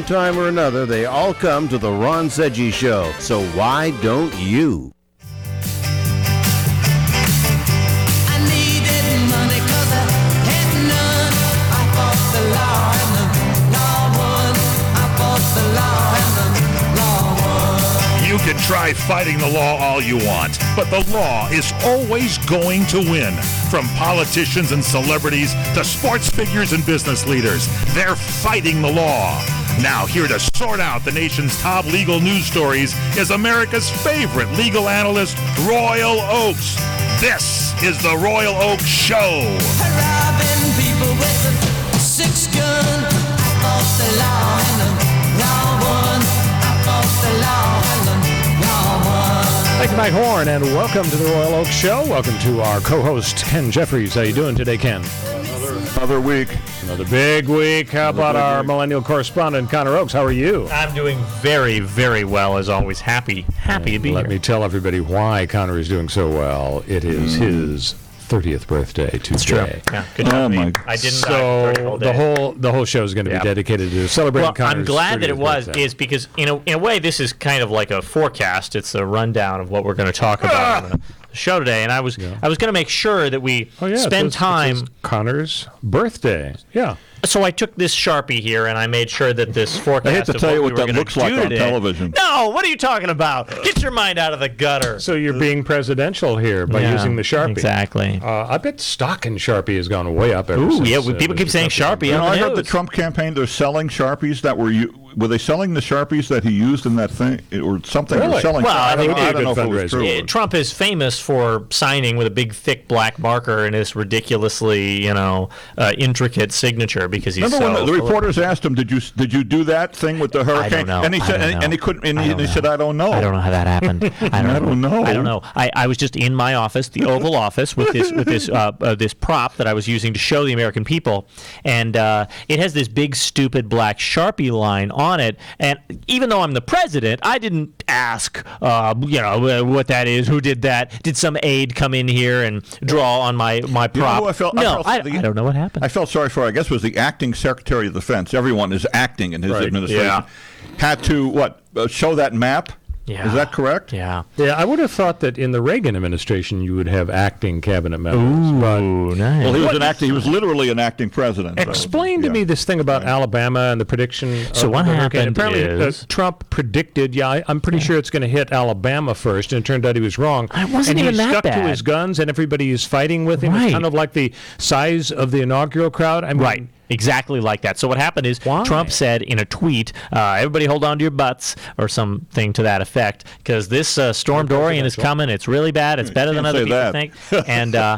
Time or another, they all come to the Ron Sedgy Show. So why don't you? I needed money 'cause I had none. I fought the law and the law won. I fought the law and the law won. You can try fighting the law all you want, but the law is always going to win. From politicians and celebrities to sports figures and business leaders, they're fighting the law. Now, here to sort out the nation's top legal news stories is America's favorite legal analyst, Royal Oakes. This is the Royal Oakes Show. Robbing people with a 6-gun. I fought the law and the law won. I fought the law and the law won. Thank you, Mike Horn, and welcome to the Royal Oakes Show. Welcome to our co-host, Ken Jeffries. How you doing today, Ken? Another week. Another big week. How about our millennial correspondent, Connor Oakes? How are you? I'm doing very, very well, as always. Happy to be here. Let me tell everybody why Connor is doing so well. It is his 30th birthday today. It's true. Yeah, good job. I didn't. So the whole show is going to be dedicated to celebrating Connor's 30th I'm glad that it was, birthday. is because in a way this is kind of like a forecast. It's a rundown of what we're going to talk about on the show today, and I was going to make sure that we spend time. It's Connor's birthday. Yeah. So I took this Sharpie here, and I made sure that this forecast. I hate to tell you what that looks like on television. No, what are you talking about? Get your mind out of the gutter. So you're being presidential here by using the Sharpie. Exactly. I bet stock in Sharpie has gone way up ever since. Yeah, people keep saying Sharpie. I heard the Trump campaign, they're selling Sharpies that were they selling the Sharpies that he used in that thing or something? Really? Selling Well, I think I don't know if it was true. Trump is famous for signing with a big, thick black marker and this ridiculously, intricate signature because he's Remember when the reporters asked him, "Did you do that thing with the hurricane?" I don't know. And he said, and he couldn't. And he said, "I don't know. I don't know how that happened. I don't know. I was just in my office, the Oval Office, with this prop that I was using to show the American people, and it has this big, stupid black Sharpie line on it. And even though I'm the president, I didn't ask, what that is. Who did that? Did some aide come in here and draw on my prop? You know who I don't know what happened. I felt sorry for. I guess it was the acting Secretary of Defense. Everyone is acting in his administration. Had to show that map. Yeah. Is that correct? Yeah. Yeah, I would have thought that in the Reagan administration you would have acting cabinet members. Ooh, nice. Well, he was literally an acting president. Explain to me this thing about Alabama and the prediction. So what happened apparently, is Trump predicted. I'm pretty sure it's going to hit Alabama first, and it turned out he was wrong. It wasn't and even that stuck bad. to his guns, and everybody is fighting with him. Right. It's kind of like the size of the inaugural crowd. I mean, Right. Exactly like that. So what happened is Trump said in a tweet, everybody hold on to your butts, or something to that effect, because this Storm Dorian is coming. It's really bad. It's better than other people think. And there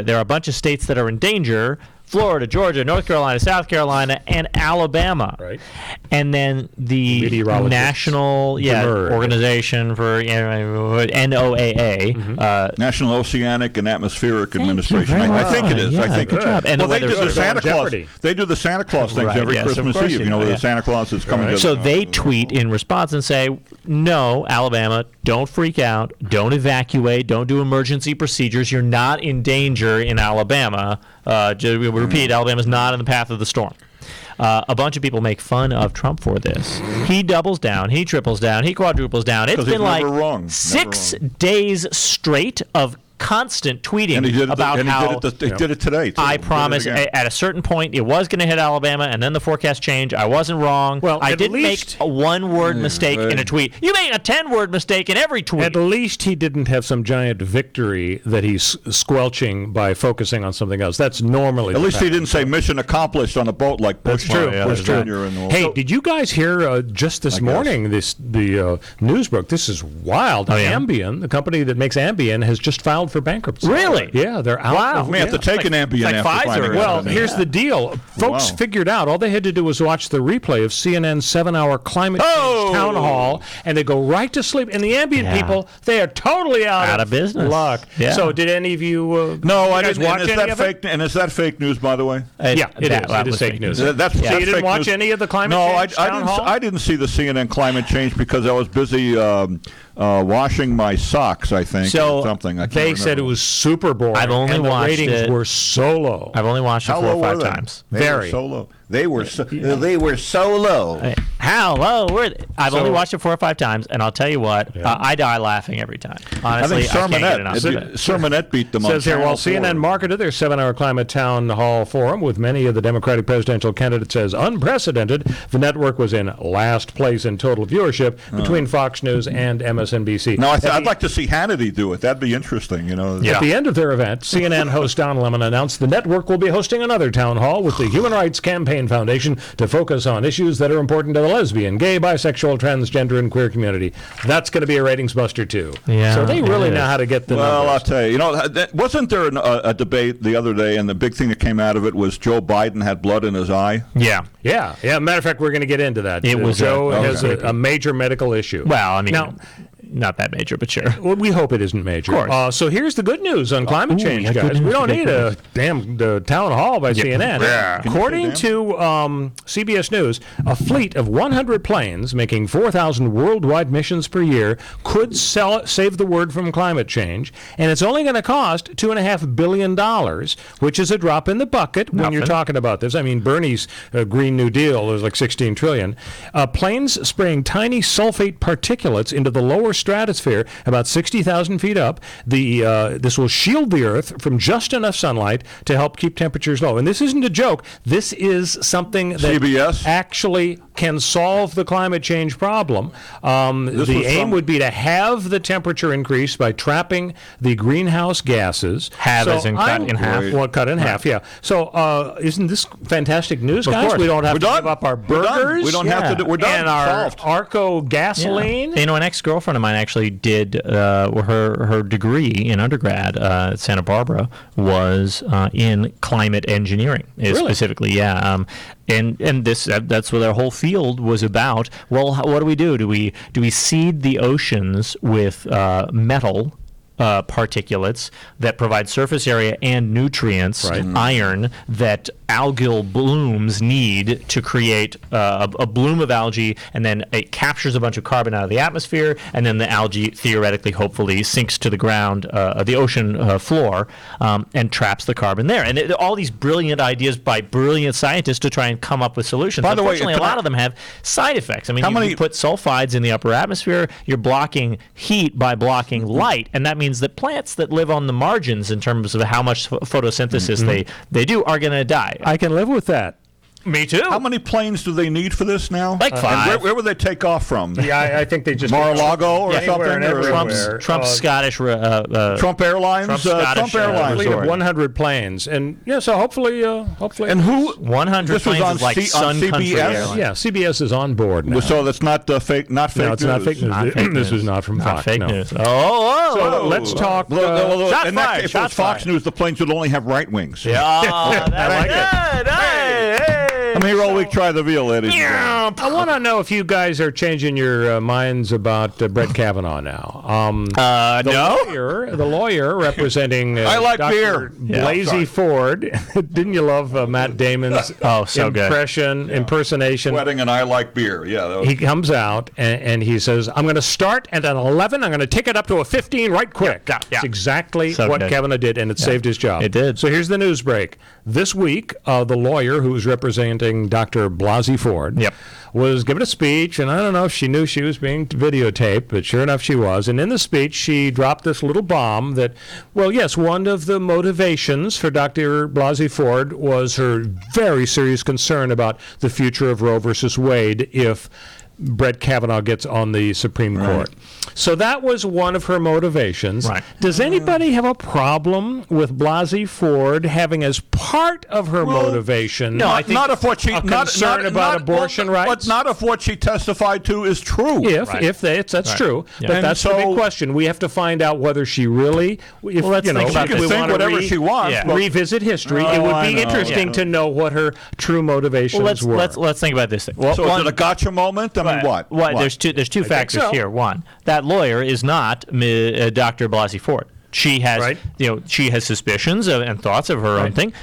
are a bunch of states that are in danger. Florida, Georgia, North Carolina, South Carolina, and Alabama. Right. And then the National Organization for NOAA. National Oceanic and Atmospheric Administration. I think it is. Yeah, I think good job. And well, they do the the Santa Claus. They do the Santa Claus things every Christmas Eve. The Santa Claus is coming. So they tweet in response and say, no, Alabama, don't freak out. Don't evacuate. Don't do emergency procedures. You're not in danger in Alabama. We repeat, Alabama's not in the path of the storm. A bunch of people make fun of Trump for this. He doubles down. He triples down. He quadruples down. It's been like 6 days straight of constant tweeting about how he did it today. Too. I promise at a certain point it was going to hit Alabama, and then the forecast changed. I wasn't wrong. Well, I didn't make a one-word mistake in a tweet. You made a 10-word mistake in every tweet. At least he didn't have some giant victory that he's squelching by focusing on something else. That's normally. At least he didn't say mission accomplished on a boat like Bush. That's true. Hey, did you guys hear just this morning? The news broke. This is wild. AMBIEN, the company that makes AMBIEN, has just filed for bankruptcy. Really? Yeah, they're out. Wow. We have to take an AMBIEN like after Pfizer. Well, here's the deal. Folks figured out, all they had to do was watch the replay of CNN's 7-hour climate change town hall, and they go right to sleep. And the AMBIEN people, they are totally out of business. Luck. Yeah. So did any of you No, I didn't. watch And is that fake news, by the way? Yeah, it is fake news. That's so you didn't watch any of the climate change town hall? I didn't see the CNN climate change because I was busy washing my socks, I think, or something. I can't said it was super boring. I've only and watched the ratings it. were so low. I've only watched it 4 or 5 times. They were so low. They were so low. How low were they? I've only watched it 4 or 5 times, and I'll tell you what, I die laughing every time. Honestly, I can't get enough of it. Sermonette beat them on Says here, while Channel 4. CNN marketed their 7-hour climate town hall forum with many of the Democratic presidential candidates as unprecedented, the network was in last place in total viewership between Fox News and MSNBC. No, I'd like to see Hannity do it. That'd be interesting, you know. At the end of their event, CNN host Don Lemon announced the network will be hosting another town hall with the Human Rights Campaign Foundation to focus on issues that are important to the lesbian, gay, bisexual, transgender, and queer community. That's going to be a ratings buster, too. Yeah, so they really know how to get the numbers. Well, I'll tell you, wasn't there a debate the other day, and the big thing that came out of it was Joe Biden had blood in his eye? Yeah. Yeah. Matter of fact, we're going to get into that. Joe has a major medical issue. Well, I mean, now, not that major, but sure. Well, we hope it isn't major. Of course. So here's the good news on climate change, guys. We don't need a damn town hall by CNN. Yeah. According to CBS News, a fleet of 100 planes making 4,000 worldwide missions per year could save the world from climate change, and it's only going to cost $2.5 billion, which is a drop in the bucket when you're talking about this. I mean, Bernie's Green New Deal was like $16 trillion. Planes spraying tiny sulfate particulates into the lower stratosphere about 60,000 feet up. This will shield the Earth from just enough sunlight to help keep temperatures low. And this isn't a joke. This is something that CBS? actually can solve the climate change problem. The aim would be to have the temperature increase by trapping the greenhouse gases. As in cut in half. Well, cut in half, yeah. So isn't this fantastic news, guys? course. We don't have to done. give up our burgers. We don't have to. We're done. And our Solved. Arco gasoline. You know, an ex-girlfriend of mine actually did her degree in undergrad at Santa Barbara was in climate engineering, specifically. Yeah, and that's what their whole field was about. Well, what do we do? Do we seed the oceans with metal particulates that provide surface area and nutrients, iron, that algal blooms need to create a bloom of algae, and then it captures a bunch of carbon out of the atmosphere, and then the algae theoretically, hopefully, sinks to the ground, the ocean floor, and traps the carbon there. And all these brilliant ideas by brilliant scientists to try and come up with solutions. By the way, unfortunately, a lot of them have side effects. I mean, you put sulfides in the upper atmosphere, you're blocking heat by blocking light, and that means that plants that live on the margins in terms of how much photosynthesis they do are going to die. I can live with that. Me too. How many planes do they need for this now? Like 5. And where would they take off from? Yeah, I think they just Mar-a-Lago or something? Trump's Scottish Trump Airlines? Trump Airlines. Fleet of 100 planes. And yeah, so hopefully. And who? 100 this was planes on is like Sun CBS? Country Airlines. Yeah, CBS is on board now. So that's not fake. Not fake. No, it's not fake news. Not fake This news. is not from Not Fox. fake no. news. Oh, So let's talk. Shots If fired, it was Fox News, the planes would only have right wings. yeah, that's good. Hey. I'm here all week. Try the veal, ladies. I want to know if you guys are changing your minds about Brett Kavanaugh now. The lawyer representing I like Dr. beer. Blasey Ford. Didn't you love Matt Damon's impersonation? Wedding and I like beer. Yeah. He comes out and he says, I'm going to start at an 11. I'm going to take it up to a 15 right quick. Yeah. That's exactly So what good. Kavanaugh did, and it saved his job. It did. So here's the news break. This week, the lawyer who was representing Dr. Blasey Ford was giving a speech, and I don't know if she knew she was being videotaped, but sure enough she was. And in the speech, she dropped this little bomb that, well, yes, one of the motivations for Dr. Blasey Ford was her very serious concern about the future of Roe versus Wade if Brett Kavanaugh gets on the Supreme Court. So that was one of her motivations. Right. Does anybody have a problem with Blasey Ford having as part of her motivation not if what she concern about abortion rights? But not if what she testified to is true. That's true. Yeah. But And that's the big question. We have to find out whether she really. If, let's think about She can think whatever she wants. Yeah. but- revisit history. It would be interesting to know what her true motivations were. Let's think about this thing. Well, So is it a gotcha moment? I mean, what? There's two factors so. here. One, that lawyer is not Dr. Blasey Ford. She has, Right. she has suspicions and thoughts of her own thing.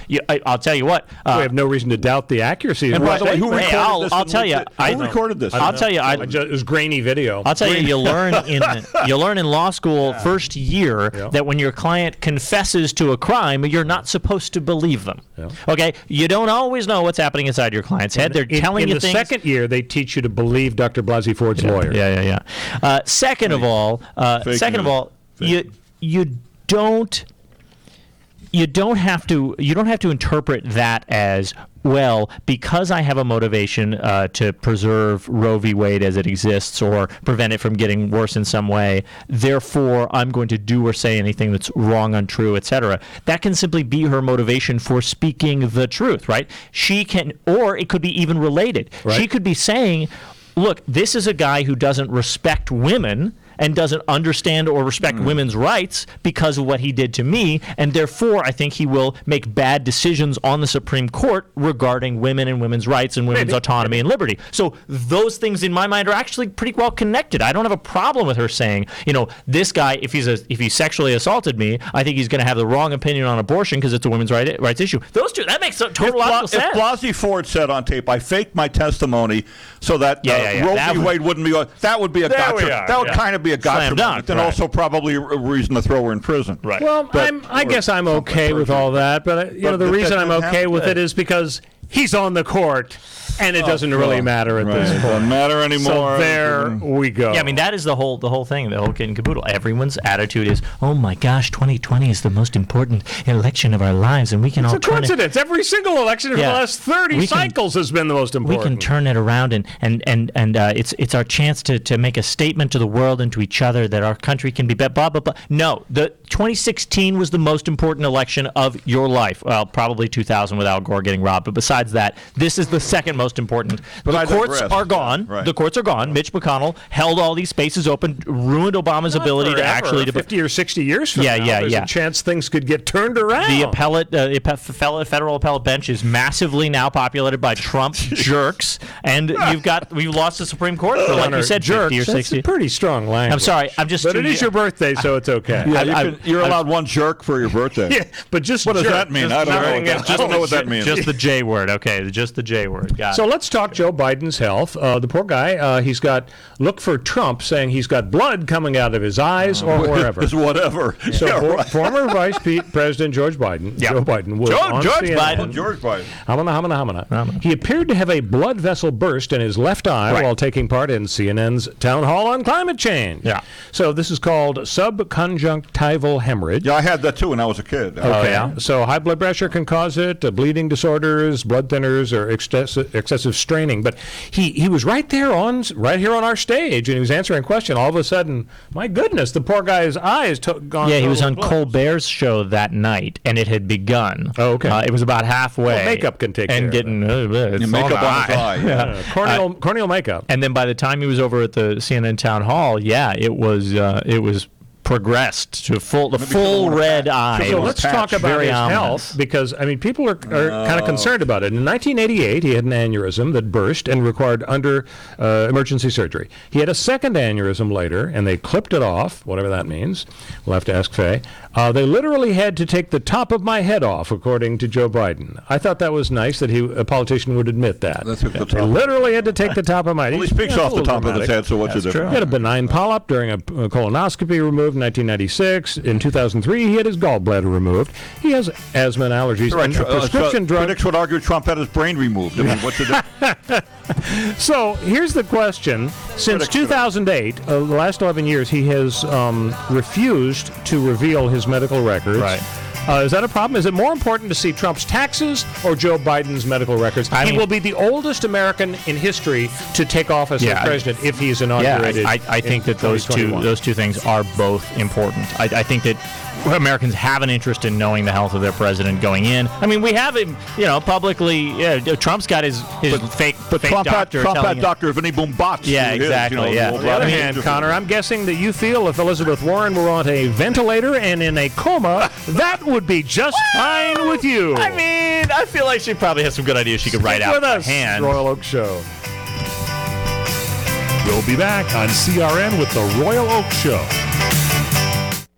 I'll tell you what. We have no reason to doubt the accuracy. And by the way, who recorded this? I'll tell you. Who recorded this? I'll tell you. It was grainy video. I'll tell you. You learn in law school first year that when your client confesses to a crime, you're not supposed to believe them. Yeah. Okay, you don't always know what's happening inside your client's head. They're telling you things. In the second year, they teach you to believe Dr. Blasey Ford's lawyer. Yeah. Second of all, you don't have to interpret that as, well, because I have a motivation to preserve Roe v. Wade as it exists or prevent it from getting worse in some way, therefore I'm going to do or say anything that's wrong, untrue, etc. That can simply be her motivation for speaking the truth, right? She can, or it could be even related. Right. She could be saying, look, this is a guy who doesn't respect women and doesn't understand or respect women's rights because of what he did to me, and therefore I think he will make bad decisions on the Supreme Court regarding women and women's rights and women's autonomy and liberty. So those things in my mind are actually pretty well connected. I don't have a problem with her saying, this guy, if he sexually assaulted me, I think he's going to have the wrong opinion on abortion because it's a women's rights issue. Those two, that makes total logical sense. If Blasey Ford said on tape, I faked my testimony so that Roe v. Wade wouldn't be, that would be a gotcha. That would kind of be a gotcha moment, and also probably a reason to throw her in prison. Right. Well, I guess I'm okay with all that, but the reason I'm okay with it is because he's on the court, and it doesn't really matter at this point. Doesn't matter anymore. So there we go. Yeah, I mean, that is the whole thing, the whole kit and caboodle. Everyone's attitude is, oh my gosh, 2020 is the most important election of our lives, and we can it's all a coincidence. Every single election for the last 30 cycles has been the most important. We can turn it around, and it's our chance to make a statement to the world and to each other that our country can be better, blah, blah, blah. No, the 2016 was the most important election of your life. Well, probably 2000 with Al Gore getting robbed, but besides that, this is the second most important. The courts are gone. Right. The courts are gone. Mitch McConnell held all these spaces open, ruined Obama's ability to actually 50 or 60 years from now. There's a chance things could get turned around. The federal appellate bench is massively now populated by Trump jerks, and we've lost the Supreme Court for, like you said, jerks. 50 or 60. That's pretty strong language. I'm sorry. But it is your birthday, so it's okay. You're allowed one jerk for your birthday. Yeah, but just what does that mean? I don't know what that means. Just the J word. Okay, just the J word. Got So let's talk Joe Biden's health. The poor guy, look for Trump saying he's got blood coming out of his eyes or wherever. It's whatever. So former Vice President Joe Biden was on CNN. George Biden. Hamana. He appeared to have a blood vessel burst in his left eye while taking part in CNN's town hall on climate change. Yeah. So this is called subconjunctival hemorrhage. Yeah, I had that too when I was a kid. Okay. So high blood pressure can cause it, bleeding disorders, blood thinners, or excessive straining. But he was right here on our stage, and he was answering a question. All of a sudden, my goodness, the poor guy's eyes gone. Yeah, he was on Colbert's show that night, and it had begun. Oh, okay. It was about halfway. Well, makeup can take and care getting makeup on his eye. Corneal makeup. And then by the time he was over at the CNN town hall, it was progressed to the full red eye. So let's talk about his health, because people are kind of concerned about it. In 1988, he had an aneurysm that burst and required emergency surgery. He had a second aneurysm later, and they clipped it off, whatever that means. We'll have to ask Faye. They literally had to take the top of my head off, according to Joe Biden. I thought that was nice that a politician would admit that. They literally had to take the top of my head. Well, he speaks off the top of his head, so what's the difference? He had a benign polyp during a colonoscopy removed in 1996. In 2003, he had his gallbladder removed. He has asthma and allergies. Right. And prescription drug. Critics would argue Trump had his brain removed. What's the difference? So here's the question. Since 2008, the last 11 years, he has refused to reveal his medical records. Right. Is that a problem? Is it more important to see Trump's taxes or Joe Biden's medical records? He will be the oldest American in history to take office as president if he's inaugurated. I think that those two things are both important. I think that Americans have an interest in knowing the health of their president going in. I mean, we have him, publicly. Trump's got his fake doctor. Trump had Dr. Vinny Boombots. Yeah, exactly. On the other hand, Connor, I'm guessing that you feel if Elizabeth Warren were on a ventilator and in a coma, that would be just fine with you. I mean, I feel like she probably has some good ideas she could write out by hand. Royal Oak Show. We'll be back on CRN with the Royal Oak Show.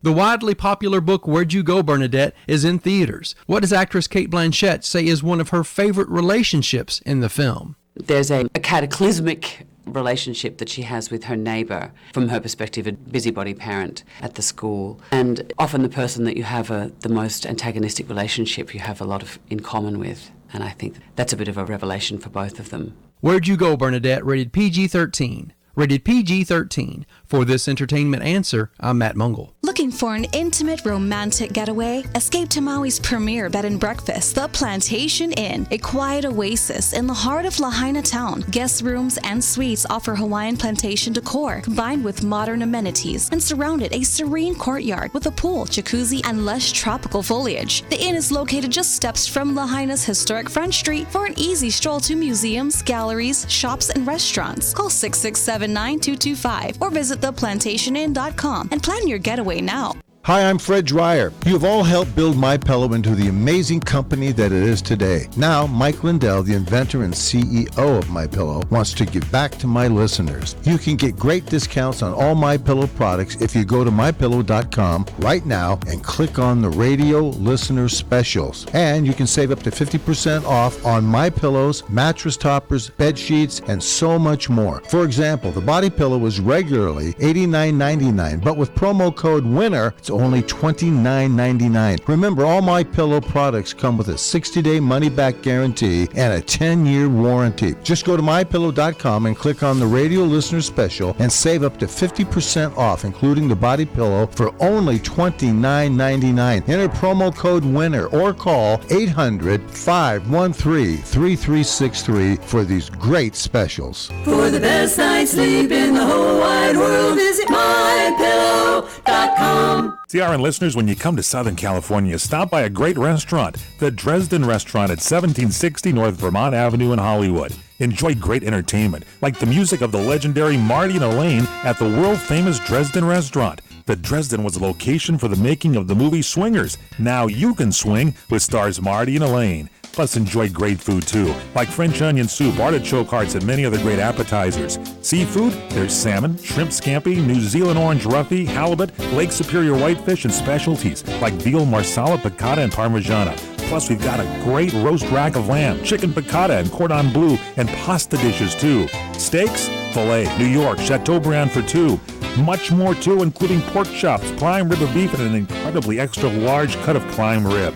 The widely popular book Where'd You Go, Bernadette is in theaters. What does actress Cate Blanchett say is one of her favorite relationships in the film? There's a cataclysmic relationship that she has with her neighbour, from her perspective, a busybody parent at the school. And often the person that you have the most antagonistic relationship, you have a lot in common with. And I think that's a bit of a revelation for both of them. Where'd You Go, Bernadette, rated PG-13. Rated PG-13. For This Entertainment Answer, I'm Matt Mungle. Looking for an intimate, romantic getaway? Escape to Maui's premier bed and breakfast, The Plantation Inn, a quiet oasis in the heart of Lahaina town. Guest rooms and suites offer Hawaiian plantation decor, combined with modern amenities, and surrounded a serene courtyard with a pool, jacuzzi, and lush tropical foliage. The inn is located just steps from Lahaina's historic Front Street for an easy stroll to museums, galleries, shops, and restaurants. Call 667-9225 or visit theplantationinn.com and plan your getaway now. Hi, I'm Fred Dreyer. You have all helped build MyPillow into the amazing company that it is today. Now, Mike Lindell, the inventor and CEO of MyPillow, wants to give back to my listeners. You can get great discounts on all MyPillow products if you go to MyPillow.com right now and click on the radio listener specials. And you can save up to 50% off on MyPillows, mattress toppers, bed sheets, and so much more. For example, the body pillow is regularly $89.99, but with promo code WINNER, it's only $29.99. Remember, all MyPillow products come with a 60-day money-back guarantee and a 10-year warranty. Just go to MyPillow.com and click on the radio listener special and save up to 50% off, including the body pillow, for only $29.99. Enter promo code WINNER or call 800-513-3363 for these great specials. For the best night's sleep in the whole wide world, visit MyPillow.com. CRN listeners, when you come to Southern California, stop by a great restaurant, the Dresden Restaurant at 1760 North Vermont Avenue in Hollywood. Enjoy great entertainment, like the music of the legendary Marty and Elaine at the world-famous Dresden Restaurant. The Dresden was a location for the making of the movie Swingers. Now you can swing with stars Marty and Elaine. Plus, enjoy great food, too, like French onion soup, artichoke hearts, and many other great appetizers. Seafood, there's salmon, shrimp scampi, New Zealand orange roughy, halibut, Lake Superior whitefish, and specialties like veal, marsala, piccata, and parmigiana. Plus, we've got a great roast rack of lamb, chicken piccata, and cordon bleu, and pasta dishes, too. Steaks, filet, New York, Chateaubriand for two. Much more, too, including pork chops, prime rib of beef, and an incredibly extra large cut of prime rib.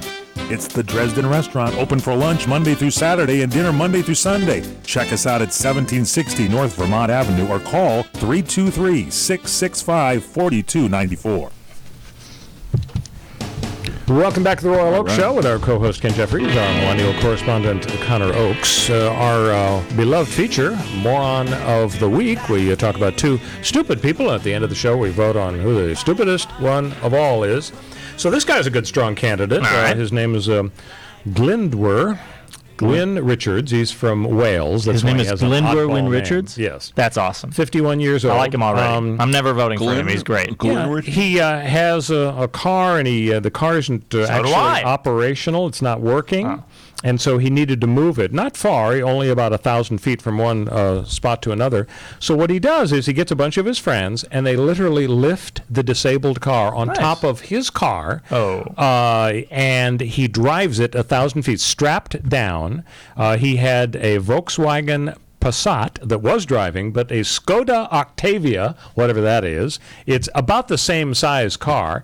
It's the Dresden Restaurant, open for lunch Monday through Saturday and dinner Monday through Sunday. Check us out at 1760 North Vermont Avenue or call 323-665-4294. Welcome back to the Royal Oak Show with our co-host Ken Jeffries, our millennial correspondent Connor Oakes. Our beloved feature, Moron of the Week. We talk about two stupid people. At the end of the show, we vote on who the stupidest one of all is. So this guy's a good, strong candidate. Right. His name is Glyn Richards. He's from Wales. That's His name is Glyn Richards? Yes. That's awesome. 51 years old. I like him already. I'm never voting for him. He's great. He has a car, and the car isn't actually operational. It's not working. Oh. And so he needed to move it. Not far, only about 1,000 feet from one spot to another. So what he does is he gets a bunch of his friends, and they literally lift the disabled car on top of his car. And he drives it 1,000 feet, strapped down. He had a Volkswagen Passat that was driving, but a Skoda Octavia, whatever that is, it's about the same size car.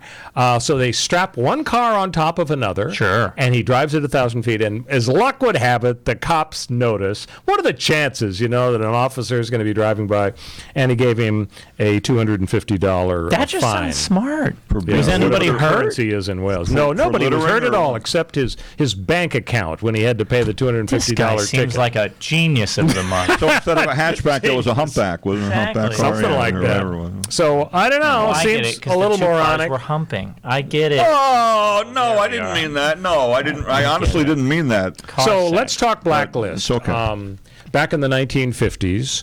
So they strap one car on top of another. Sure. And he drives it 1,000 feet. And as luck would have it, the cops notice. What are the chances, that an officer is going to be driving by? And he gave him a $250 That just fine. sounds smart. Was anybody hurt? Currency is in Wales. No, nobody was hurt at all except his bank account when he had to pay the $250 This guy seems like a genius of the month. So instead of a hatchback, there was a humpback, wasn't it? Humpback Something like that. So I don't know. Seems a little moronic. We're humping. I get it. Oh no, I didn't mean that. No, I didn't. I honestly didn't mean that. So let's talk Blacklist. Okay. back in the 1950s,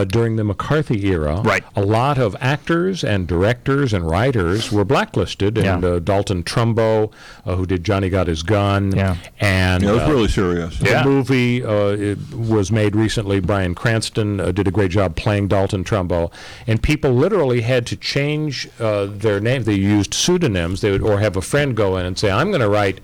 during the McCarthy era, a lot of actors and directors and writers were blacklisted. And Dalton Trumbo, who did Johnny Got His Gun, and it was really serious. The movie it was made recently. Bryan Cranston did a great job playing Dalton Trumbo, and people literally had to change their name. They used pseudonyms. They would, or have a friend go in and say, "I'm going to write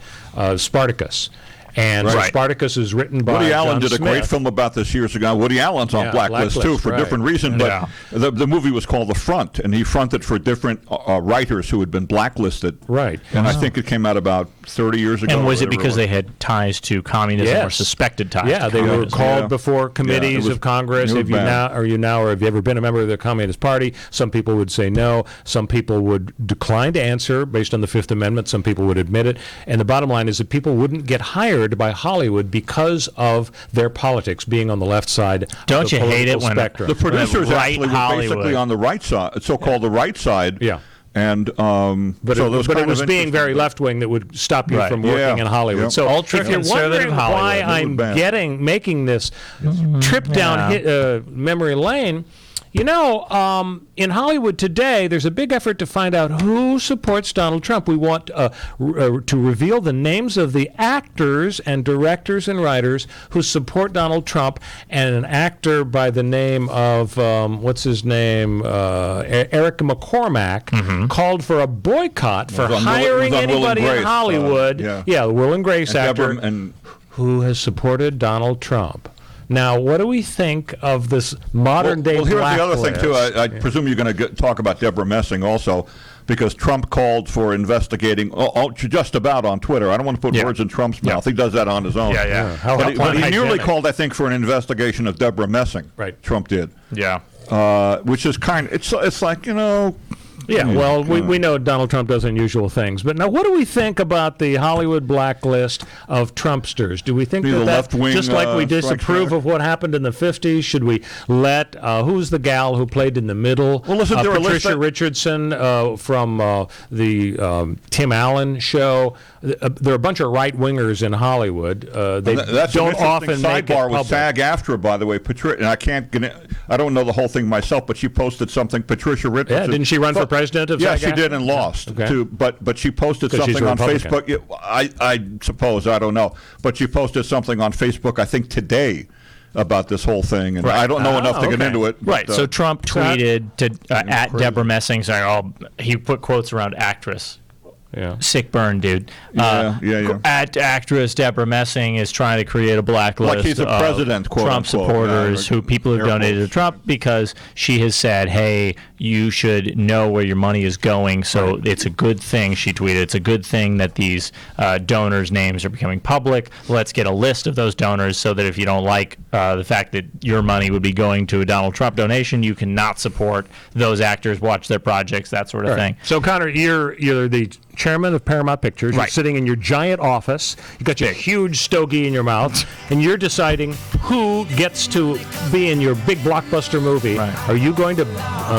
Spartacus." And so Spartacus is written by Woody Allen did a Smith. great film about this years ago. Woody Allen's on Blacklist too, for different reasons. But the movie was called The Front, and he fronted for different writers who had been blacklisted. Right. And I think it came out about 30 years ago. And was it because they had ties to communism or suspected ties? Yeah, to they communism? were called before committees of Congress. If you now, or have you ever been a member of the Communist Party? Some people would say no. Some people would decline to answer based on the Fifth Amendment. Some people would admit it. And the bottom line is that people wouldn't get hired by Hollywood because of their politics being on the left side. Don't you hate it when spectrum. The producers actually were basically on the right side, so-called the right side. Yeah. And but so it was being very left-wing that would stop you from working in Hollywood. So if you're wondering why I'm making this trip down memory lane, you know, in Hollywood today, there's a big effort to find out who supports Donald Trump. We want to reveal the names of the actors and directors and writers who support Donald Trump. And an actor by the name of, what's his name, Eric McCormack, called for a boycott for hiring anybody in Hollywood. The Will and Grace actor who has supported Donald Trump. Now, what do we think of this modern-day blacklist? Well, here's the other thing, too. I presume you're going to talk about Deborah Messing also, because Trump called for investigating just about on Twitter. I don't want to put words in Trump's mouth. He does that on his own. But he nearly called, I think, for an investigation of Deborah Messing. Right. Trump did. Yeah. Which is kind of, it's like, you know... Yeah, well, we know Donald Trump does unusual things. But now, what do we think about the Hollywood blacklist of Trumpsters? Do we think that just like we disapprove of what happened in the 50s, should we let, who's the gal who played in the middle? Well, listen, Patricia Richardson from the Tim Allen show. There are a bunch of right-wingers in Hollywood. They don't often make it public. With SAG-AFTRA, by the way. And I don't know the whole thing myself, but she posted something. Patricia Richardson. Yeah, didn't she run for president of SAG-AFTRA? Yes, she did and lost. Okay. But she posted something on Facebook. I suppose, I don't know. But she posted something on Facebook, I think today, about this whole thing. And I don't know enough to get into it. Right. So Trump tweeted to at Deborah Messing saying, he put quotes around actress. Yeah. Sick burn, dude. At actress Deborah Messing is trying to create a blacklist like he's a president, of Trump supporters who people have donated to Trump because she has said, hey, you should know where your money is going. So it's a good thing, she tweeted, it's a good thing that these donors' names are becoming public. Let's get a list of those donors so that if you don't like the fact that your money would be going to a Donald Trump donation, you can not support those actors, watch their projects, that sort of thing. So, Connor, you're the chairman of Paramount Pictures. You're sitting in your giant office. You've got your huge stogie in your mouth, and you're deciding who gets to be in your big blockbuster movie. Are you going to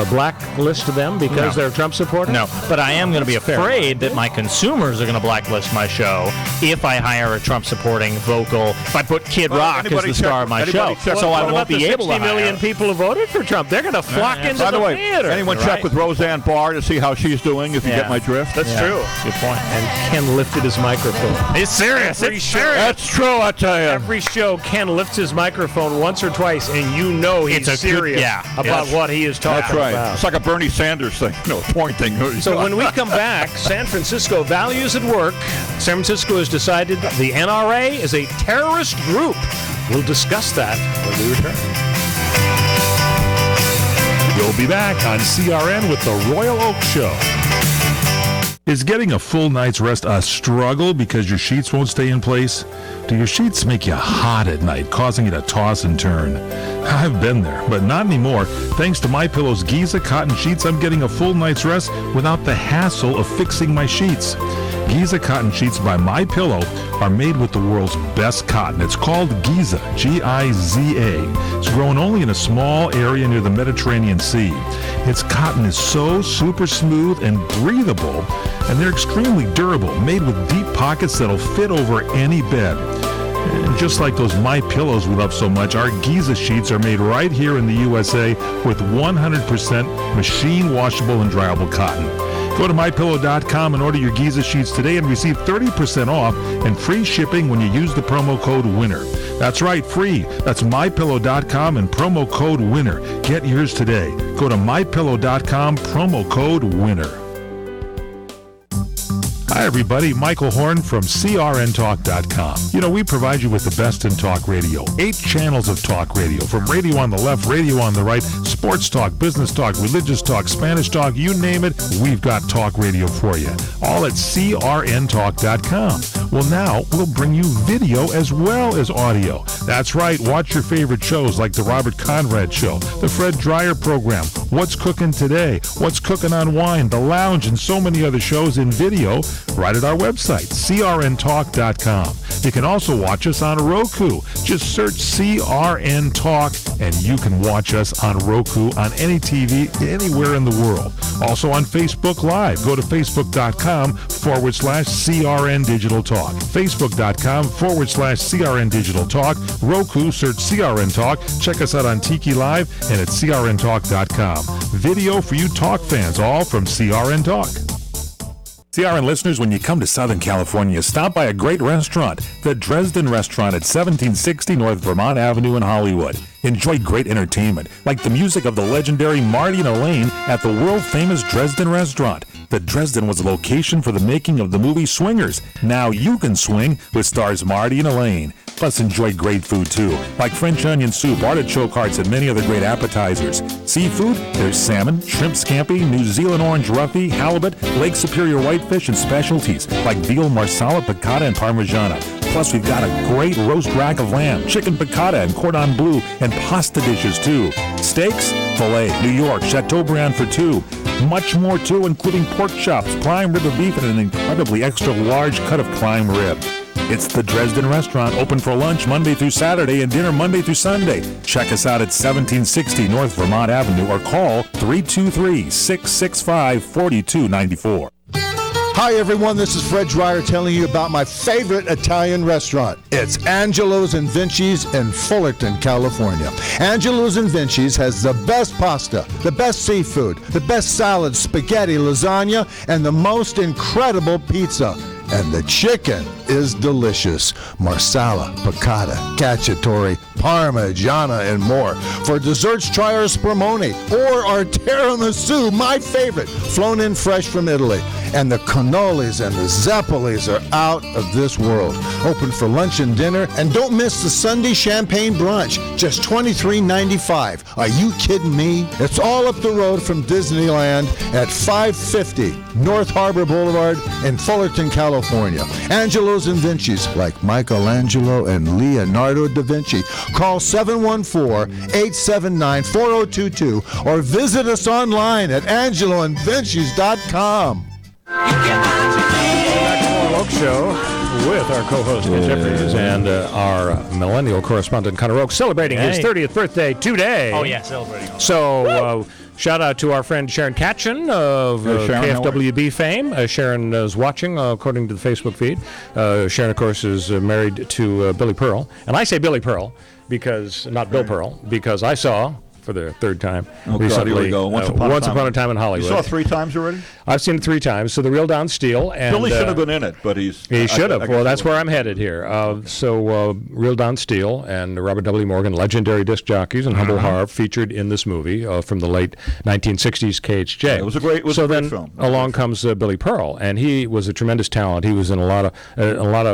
blacklist them because they're Trump supporters? No, but I am going to be afraid that my consumers are going to blacklist my show if I hire a Trump-supporting vocal, if I put Kid Rock as the star of my show. So I won't be able to hire. 60 million people who voted for Trump. They're going to flock into the theater. By the way, anyone check with Roseanne Barr to see how she's doing, if you get my drift? That's true. Good point. And Ken lifted his microphone. It's serious. It's serious. That's true, I tell you. Every show, Ken lifts his microphone once or twice, and you know he's serious about what he is talking about. It's like a Bernie Sanders thing, pointing. So when we come back, San Francisco values at work. San Francisco has decided the NRA is a terrorist group. We'll discuss that when we return. We'll be back on CRN with the Royal Oak Show. Is getting a full night's rest a struggle because your sheets won't stay in place? Do your sheets make you hot at night, causing you to toss and turn? I've been there, but not anymore. Thanks to MyPillow's Giza cotton sheets, I'm getting a full night's rest without the hassle of fixing my sheets. Giza cotton sheets by MyPillow are made with the world's best cotton. It's called Giza, G-I-Z-A. It's grown only in a small area near the Mediterranean Sea. Its cotton is so super smooth and breathable, and they're extremely durable, made with deep pockets that'll fit over any bed. And just like those My Pillows we love so much, our Giza sheets are made right here in the USA with 100% machine washable and dryable cotton. Go to MyPillow.com and order your Giza sheets today and receive 30% off and free shipping when you use the promo code WINNER. That's right, free. That's MyPillow.com and promo code WINNER. Get yours today. Go to MyPillow.com, promo code WINNER. Hi, everybody. Michael Horn from CRNTalk.com. You know, we provide you with the best in talk radio. 8 channels of talk radio, from radio on the left, radio on the right, sports talk, business talk, religious talk, Spanish talk, you name it, we've got talk radio for you. All at CRNTalk.com. Well, now we'll bring you video as well as audio. That's right. Watch your favorite shows like The Robert Conrad Show, The Fred Dreyer Program, What's Cooking Today, What's Cooking on Wine, The Lounge, and so many other shows in video right at our website, crntalk.com. You can also watch us on Roku. Just search CRN Talk, and you can watch us on Roku on any TV anywhere in the world. Also on Facebook Live. Go to facebook.com/CRN Digital Talk. Facebook.com/CRN Digital Talk. Roku, search CRN Talk. Check us out on Tiki Live and at crntalk.com. Video for you talk fans, all from CRN Talk. CRN listeners, when you come to Southern California, stop by a great restaurant, the Dresden Restaurant at 1760 North Vermont Avenue in Hollywood. Enjoy great entertainment, like the music of the legendary Marty and Elaine at the world-famous Dresden Restaurant. The Dresden was a location for the making of the movie Swingers. Now you can swing with stars Marty and Elaine. Plus, enjoy great food, too, like French onion soup, artichoke hearts, and many other great appetizers. Seafood, there's salmon, shrimp scampi, New Zealand orange roughy, halibut, Lake Superior whitefish, and specialties like veal, marsala, piccata, and parmigiana. Plus, we've got a great roast rack of lamb, chicken piccata, and cordon bleu, and pasta dishes, too. Steaks, filet, New York, Chateaubriand for 2. Much more, too, including pork chops, prime rib of beef, and an incredibly extra large cut of prime rib. It's the Dresden Restaurant, open for lunch Monday through Saturday and dinner Monday through Sunday. Check us out at 1760 North Vermont Avenue or call 323-665-4294. Hi, everyone. This is Fred Dreyer telling you about my favorite Italian restaurant. It's Angelo's and Vinci's in Fullerton, California. Angelo's and Vinci's has the best pasta, the best seafood, the best salad, spaghetti, lasagna, and the most incredible pizza. And the chicken is delicious. Marsala, piccata, cacciatore, parmigiana, and more. For desserts, try our spumoni or our tiramisu, my favorite, flown in fresh from Italy. And the cannolis and the zeppolis are out of this world. Open for lunch and dinner. And don't miss the Sunday champagne brunch, just $23.95. Are you kidding me? It's all up the road from Disneyland at 550 North Harbor Boulevard in Fullerton, California. Angelo's and Vinci's, like Michelangelo and Leonardo da Vinci. Call 714-879-4022 or visit us online at angeloandvinci's.com. Oak Show with our co-host Ken Jeffries and our millennial correspondent Connor Oak, celebrating his 30th birthday today. Oh yeah, celebrating. So shout out to our friend Sharon Katchen of KFWB fame. Sharon is watching according to the Facebook feed. Sharon, of course, is married to Billy Pearl, and I say Billy Pearl because not Bill Pearl, because I saw for the third time recently. Once Upon a Time in Hollywood. You saw it 3 times already? I've seen it 3 times. So the Real Don Steele. And, Billy should have been in it, but he should have. Well, that's where I'm headed here. Real Don Steele and Robert W. Morgan, legendary disc jockeys, and Humble Harv featured in this movie from the late 1960s KHJ. It was a great film. Along comes Billy Pearl, and he was a tremendous talent. He was in a lot of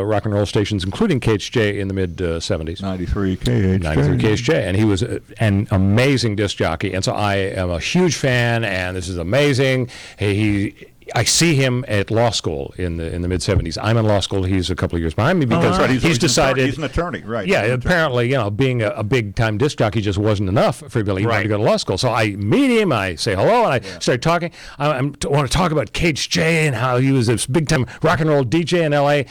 rock and roll stations, including KHJ in the mid 70s. 93 KHJ. 93 KHJ, and he was an amazing disc jockey, and so I am a huge fan, and this is amazing. I see him at law school in the mid 70s. I'm in law school. He's a couple of years behind me because he's decided he's an attorney, right? Yeah, apparently, being a big time disc jockey just wasn't enough for Billy. He wanted to go to law school. So I meet him, I say hello, and I start talking. I want to talk about KHJ and how he was this big time rock and roll DJ in LA.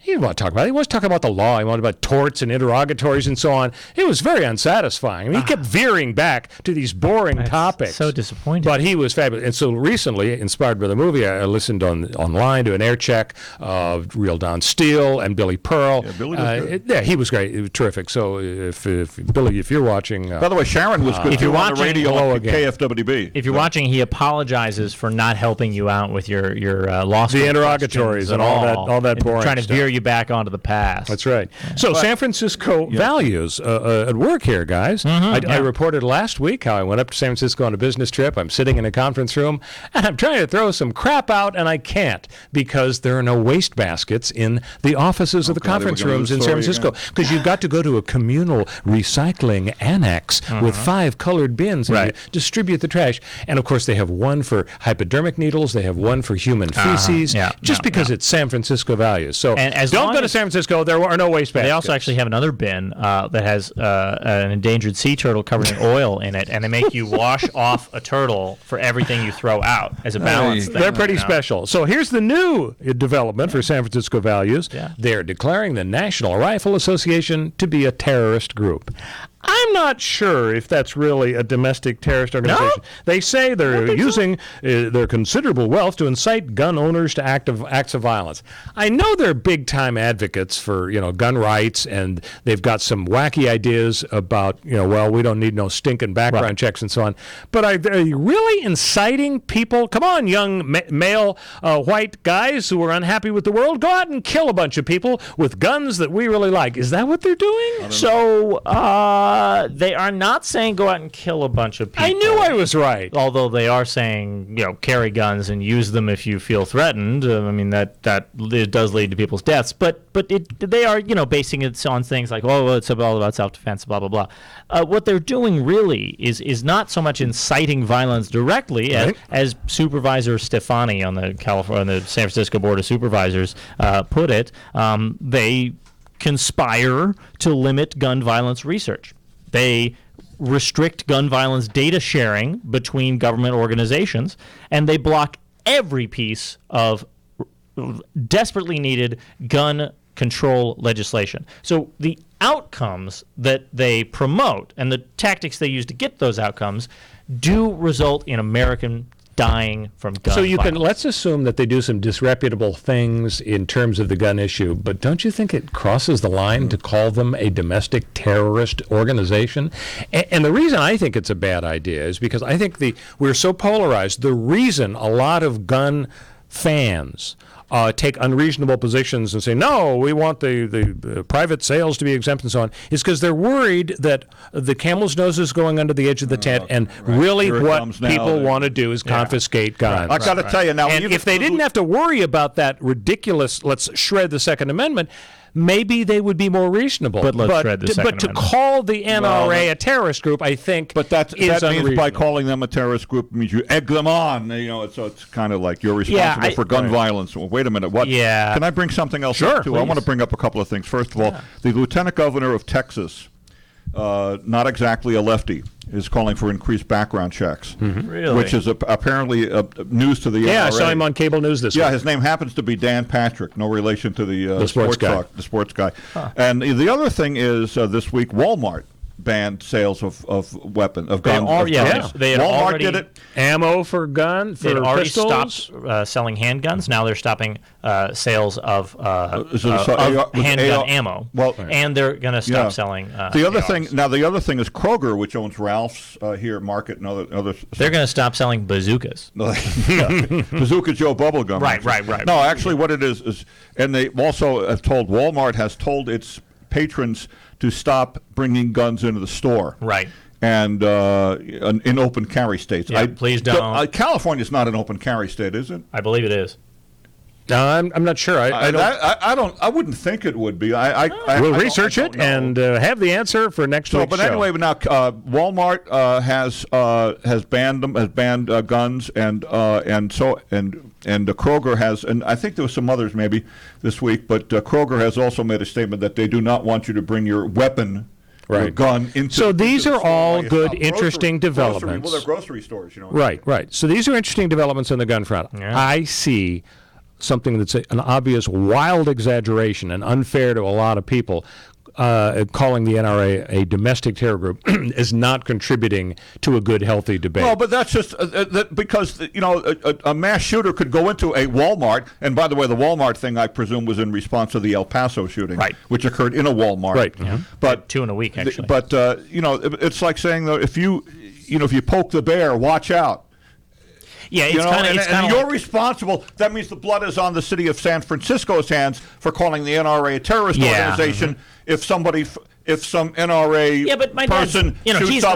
He didn't want to talk about it. He was talking about the law. He wanted about torts and interrogatories and so on. It was very unsatisfying. I mean, he kept veering back to these boring topics. So disappointing. But he was fabulous. And so recently, inspired by the movie, I listened online to an air check of Real Don Steele and Billy Pearl. Yeah, Billy was good. He was great. It was terrific. So if Billy, if you're watching... By the way, Sharon was good if you're on the watching, radio at KFWB. If you're watching, he apologizes for not helping you out with your law school the interrogatories and all that boring trying to stuff. veer you back onto the past. That's right. So San Francisco values at work here, guys. I reported last week how I went up to San Francisco on a business trip. I'm sitting in a conference room, and I'm trying to throw some crap out, and I can't because there are no waste baskets in the offices of the conference rooms in San Francisco because you've got to go to a communal recycling annex with 5 colored bins and you distribute the trash. And, of course, they have one for hypodermic needles. They have one for human feces because it's San Francisco values. So don't go to San Francisco. There are no waste baskets. They also actually have another bin that has an endangered sea turtle covered in oil in it, and they make you wash off a turtle for everything you throw out as a balance thing. They're pretty special. So here's the new development for San Francisco values. They're declaring the National Rifle Association to be a terrorist group. I'm not sure if that's really a domestic terrorist organization. No? They say they're using their considerable wealth to incite gun owners to acts of violence. I know they're big-time advocates for, gun rights, and they've got some wacky ideas about, we don't need no stinking background checks and so on. But are you really inciting people? Come on, young male white guys who are unhappy with the world, go out and kill a bunch of people with guns that we really like. Is that what they're doing? So, they are not saying go out and kill a bunch of people. I knew I was right. Although they are saying, carry guns and use them if you feel threatened. I mean, that it does lead to people's deaths. But they are, basing it on things like, it's all about self-defense, blah, blah, blah. What they're doing really is not so much inciting violence directly as Supervisor Stefani on the San Francisco Board of Supervisors put it. They conspire to limit gun violence research. They restrict gun violence data sharing between government organizations, and they block every piece of desperately needed gun control legislation. So the outcomes that they promote and the tactics they use to get those outcomes do result in American dying from gun violence. Let's assume that they do some disreputable things in terms of the gun issue, but don't you think it crosses the line to call them a domestic terrorist organization? And the reason I think it's a bad idea is because I think we're so polarized. The reason a lot of gun fans take unreasonable positions and say, no, we want the private sales to be exempt and so on, is because they're worried that the camel's nose is going under the edge of the tent, and really what people want to do is confiscate guns. I got to tell you now, and if they didn't have to worry about that ridiculous, let's shred the Second Amendment, maybe they would be more reasonable. But let's shred the Second Amendment. To call the NRA a terrorist group, I think, that means by calling them a terrorist group means you egg them on. So it's kind of like you're responsible for gun violence. Well, wait a minute, what? Yeah. Can I bring something else up too? Please. I want to bring up a couple of things. First of all, the Lieutenant Governor of Texas, not exactly a lefty, is calling for increased background checks, Really? Which is apparently news to the NRA. Yeah, I saw him on cable news this week. Yeah, his name happens to be Dan Patrick, no relation to the sports guy. The sports guy. Huh. And the other thing is this week Walmart banned sales of guns. They had Walmart did it. Ammo for guns. They had already pistols? stopped selling handguns. Now they're stopping sales of handgun ammo. Well, and they're going to stop selling. The other thing is Kroger, which owns Ralph's here, Market, and other. They're going to stop selling bazookas. Bazooka Joe bubblegum. Right. No, actually, what it is, and they also have told Walmart has told its patrons to stop bringing guns into the store. Right. And in open carry states. Yeah, please don't. California's not an open carry state, is it? I believe it is. No, I'm not sure. I wouldn't think it would be. We'll research it and have the answer for next week's show. But anyway, now Walmart has banned guns, and Kroger has, and I think there were some others maybe this week, but Kroger has also made a statement that they do not want you to bring your weapon. Your gun into. So these are all good, interesting developments. They're grocery stores, Right. So these are interesting developments on the gun front. Yeah. I see something that's an obvious wild exaggeration and unfair to a lot of people, calling the NRA a domestic terror group is not contributing to a good, healthy debate. Well, but that's just because, a mass shooter could go into a Walmart, and by the way, the Walmart thing, I presume, was in response to the El Paso shooting, right, which occurred in a Walmart. Right. Yeah. But 2 in a week, actually. But, it's like saying, though, if you poke the bear, watch out. Yeah, it's kind of you're responsible. That means the blood is on the city of San Francisco's hands for calling the NRA a terrorist organization. Mm-hmm. If some NRA person shoots up,